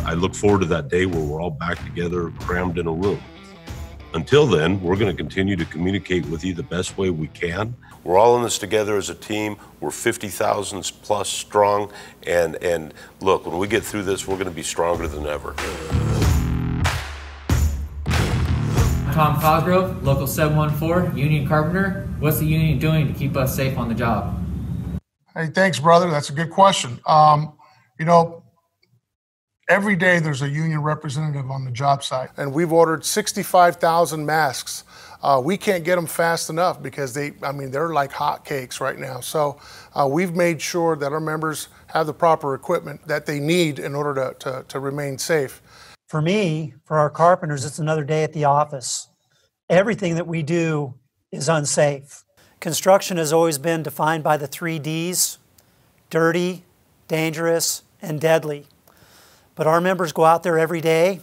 I look forward to that day where we're all back together, crammed in a room. Until then, we're going to continue to communicate with you the best way we can. We're all in this together as a team. We're 50,000 plus strong. And look, when we get through this, we're going to be stronger than ever. Tom Cosgrove, Local 714, Union Carpenter. What's the union doing to keep us safe on the job? Hey, thanks, brother. That's a good question. You know, every day there's a union representative on the job site. And we've ordered 65,000 masks. We can't get them fast enough because they're like hotcakes right now. So we've made sure that our members have the proper equipment that they need in order to remain safe. For me, for our carpenters, it's another day at the office. Everything that we do is unsafe. Construction has always been defined by the 3 Ds: dirty, dangerous, and deadly. But our members go out there every day,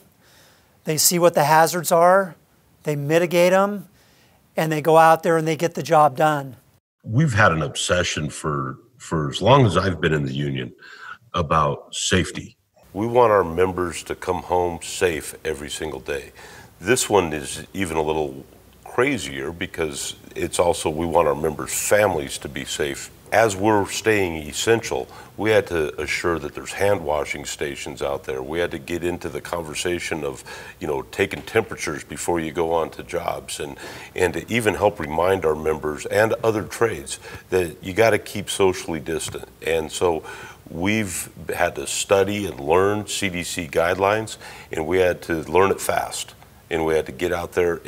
they see what the hazards are, they mitigate them, and they go out there and they get the job done. We've had an obsession for as long as I've been in the union about safety. We want our members to come home safe every single day. This one is even a little crazier because it's also, we want our members' families to be safe. As we're staying essential, we had to assure that there's hand washing stations out there. We had to get into the conversation of, taking temperatures before you go on to jobs, and to even help remind our members and other trades that you got to keep socially distant. And so we've had to study and learn CDC guidelines, and we had to learn it fast. And we had to get out there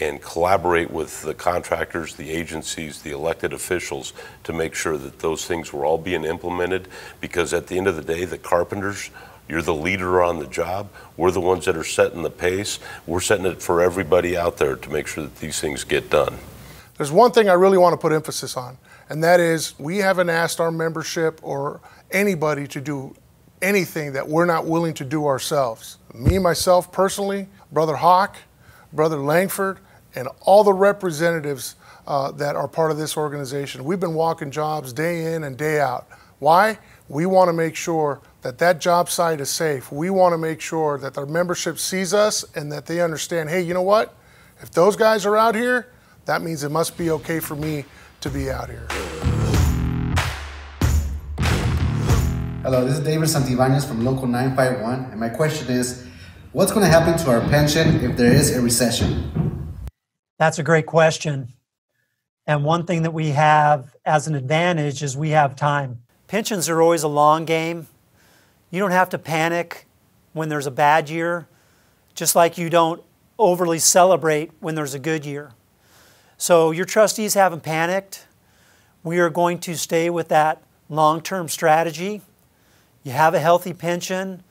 and collaborate with the contractors, the agencies, the elected officials to make sure that those things were all being implemented, because at the end of the day, the carpenters, you're the leader on the job. We're the ones that are setting the pace. We're setting it for everybody out there to make sure that these things get done. There's one thing I really want to put emphasis on, and that is we haven't asked our membership or anybody to do anything that we're not willing to do ourselves. Me, myself, personally, Brother Hawk, Brother Langford, and all the representatives that are part of this organization. We've been walking jobs day in and day out. Why? We want to make sure that that job site is safe. We want to make sure that our membership sees us and that they understand, hey, you know what? If those guys are out here, that means it must be okay for me to be out here. Hello, this is David Santibanez from Local 951, and my question is, what's going to happen to our pension if there is a recession? That's a great question. And one thing that we have as an advantage is we have time. Pensions are always a long game. You don't have to panic when there's a bad year, just like you don't overly celebrate when there's a good year. So your trustees haven't panicked. We are going to stay with that long-term strategy. You have a healthy pension,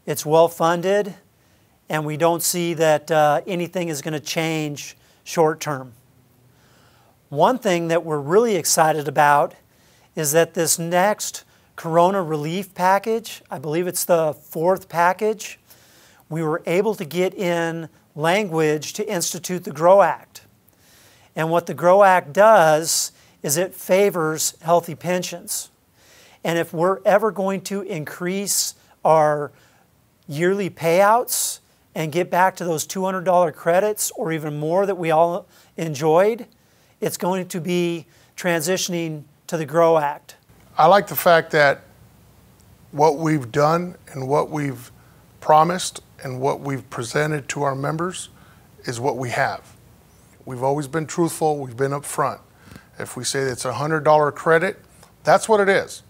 it's well-funded, and we don't see that anything is going to change short-term. One thing that we're really excited about is that this next Corona relief package, I believe it's the 4th package, we were able to get in language to institute the GROW Act. And what the GROW Act does is it favors healthy pensions. And if we're ever going to increase our yearly payouts and get back to those $200 credits or even more that we all enjoyed, it's going to be transitioning to the GROW Act. I like the fact that what we've done and what we've promised and what we've presented to our members is what we have. We've always been truthful, we've been upfront. If we say it's a $100 credit, that's what it is.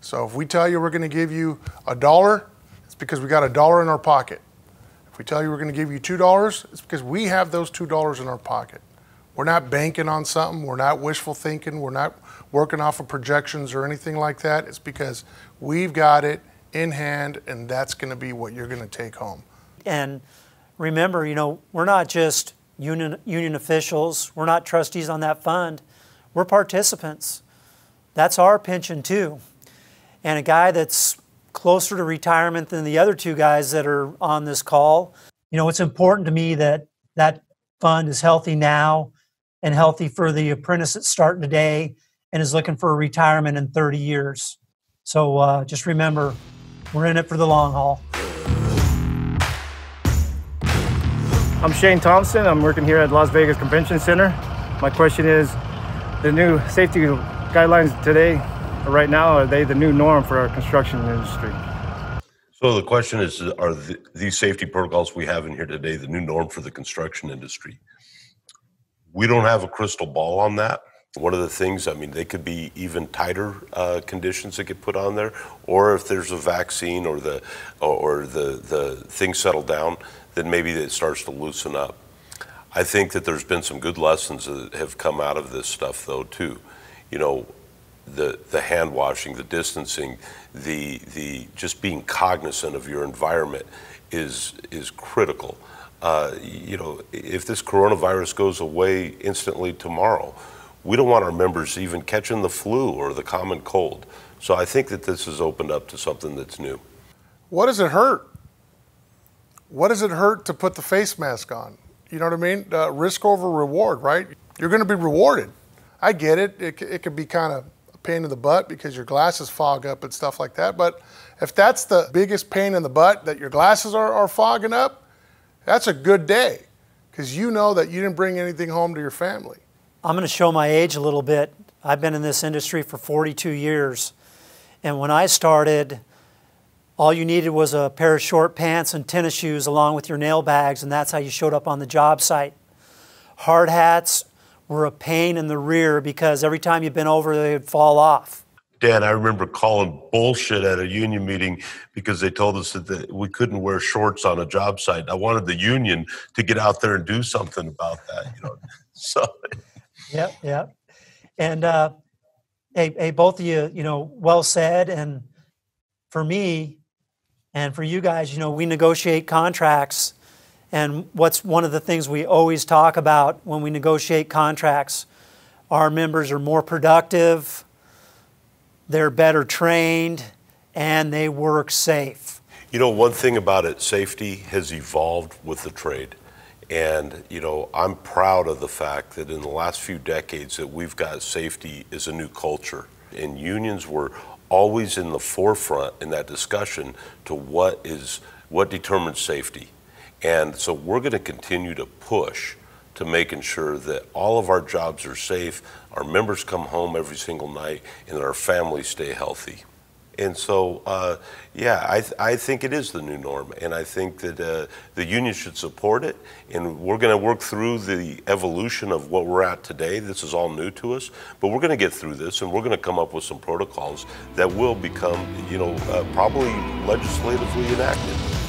So if we tell you we're going to give you $1, it's because we got $1 in our pocket. If we tell you we're going to give you $2, it's because we have those $2 in our pocket. We're not banking on something, we're not wishful thinking, we're not working off of projections or anything like that. It's because we've got it in hand, and that's going to be what you're going to take home. And remember, we're not just union officials, we're not trustees on that fund, we're participants. That's our pension too. And a guy that's closer to retirement than the other 2 guys that are on this call, it's important to me that that fund is healthy now and healthy for the apprentice that's starting today and is looking for a retirement in 30 years. So just remember, we're in it for the long haul. I'm Shane Thompson. I'm working here at Las Vegas Convention Center. My question is, the new safety guidelines today, right now, are they the new norm for our construction industry? So the question is, are these safety protocols we have in here today the new norm for the construction industry? We don't have a crystal ball on that. One of the things, I mean, they could be even tighter conditions that get put on there, or if there's a vaccine or the things settle down, then maybe it starts to loosen up. I think that there's been some good lessons that have come out of this stuff, though, too. You know, the hand washing, the distancing, the just being cognizant of your environment is critical. You know, if this coronavirus goes away instantly tomorrow, we don't want our members even catching the flu or the common cold. So I think that this has opened up to something that's new. What does it hurt? What does it hurt to put the face mask on? You know what I mean? Risk over reward, right? You're going to be rewarded. I get it. It could be kind of a pain in the butt because your glasses fog up and stuff like that. But if that's the biggest pain in the butt, that your glasses are fogging up, that's a good day because you know that you didn't bring anything home to your family. I'm going to show my age a little bit. I've been in this industry for 42 years. And when I started, all you needed was a pair of short pants and tennis shoes along with your nail bags, and that's how you showed up on the job site. Hard hats were a pain in the rear because every time you bent over, they would fall off. Dan, I remember calling bullshit at a union meeting because they told us that we couldn't wear shorts on a job site. I wanted the union to get out there and do something about that, you know. So. Yep. And hey, both of you, you know, well said. And for me and for you guys, you know, we negotiate contracts. And what's one of the things we always talk about when we negotiate contracts? Our members are more productive, they're better trained, and they work safe. You know, one thing about it, safety has evolved with the trade. And, you know, I'm proud of the fact that in the last few decades that we've got safety as a new culture. And unions were always in the forefront in that discussion to what determines safety. And so we're going to continue to push to making sure that all of our jobs are safe, our members come home every single night, and that our families stay healthy. And so, yeah, I think it is the new norm, and I think that the union should support it, and we're going to work through the evolution of what we're at today. This is all new to us, but we're going to get through this, and we're going to come up with some protocols that will become, you know, probably legislatively enacted.